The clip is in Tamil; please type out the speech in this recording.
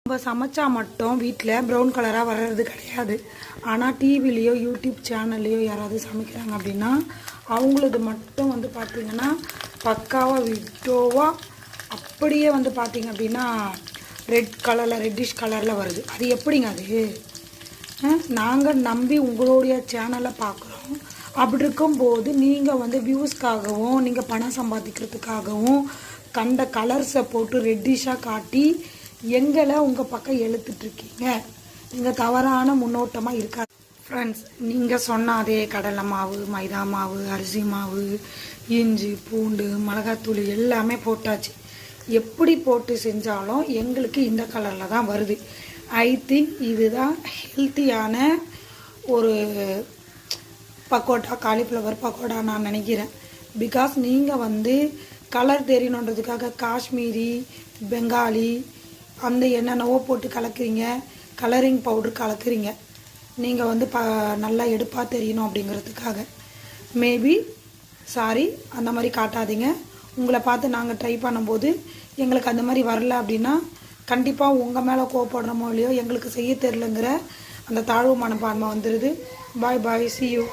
நம்ம சமைச்சா மட்டும் வீட்டில் ப்ரௌன் கலராக வர்றது கிடையாது. ஆனால் டிவிலேயோ யூடியூப் சேனல்லையோ யாராவது சமைக்கிறாங்க அப்படின்னா அவங்களது மட்டும் வந்து பார்த்திங்கன்னா பக்காவாக விட்டோவாக அப்படியே வந்து பார்த்திங்க அப்படின்னா ரெட்டிஷ் கலரில் வருது. அது எப்படிங்க அது? நாங்கள் நம்பி உங்களுடைய சேனலை பார்க்குறோம். அப்படி இருக்கும்போது நீங்கள் வந்து வியூஸ்க்காகவும் நீங்கள் பணம் சம்பாதிக்கிறதுக்காகவும் கண்ட கலர்ஸை போட்டு ரெட்டிஷாக காட்டி எங்களை உங்கள் பக்கம் இழுத்துட்ருக்கீங்க. நீங்கள் தவறான முன்னோட்டமாக இருக்காது ஃப்ரெண்ட்ஸ். நீங்கள் சொன்ன அதே கடலை மாவு, மைதா மாவு, அரிசி மாவு, இஞ்சி, பூண்டு, மிளகாத்தூள் எல்லாமே போட்டாச்சு. எப்படி போட்டு செஞ்சாலும் எங்களுக்கு இந்த கலரில் தான் வருது. ஐ திங்க் இதுதான் ஹெல்த்தியான ஒரு பக்கோடா, காலிஃப்ளவர் பக்கோடா நான் நினைக்கிறேன். பிகாஸ் நீங்கள் வந்து கலர் தெரியணுன்றதுக்காக காஷ்மீரி, பெங்காலி அந்த என்னென்னவோ போட்டு கலக்குறீங்க, கலரிங் பவுடர் கலக்குறீங்க. நீங்கள் வந்து நல்லா எடுப்பாக தெரியணும் அப்படிங்கிறதுக்காக. மேபி சாரி, அந்த மாதிரி காட்டாதீங்க. உங்களை பார்த்து நாங்கள் ட்ரை பண்ணும்போது எங்களுக்கு அந்த மாதிரி வரல அப்படின்னா கண்டிப்பாக உங்கள் மேலே கோவப்படுறோமோ இல்லையோ எங்களுக்கு செய்ய தெரிலங்கிற அந்த தாழ்வு மனப்பான்மை வந்துடுது. பாய் பாய், see you.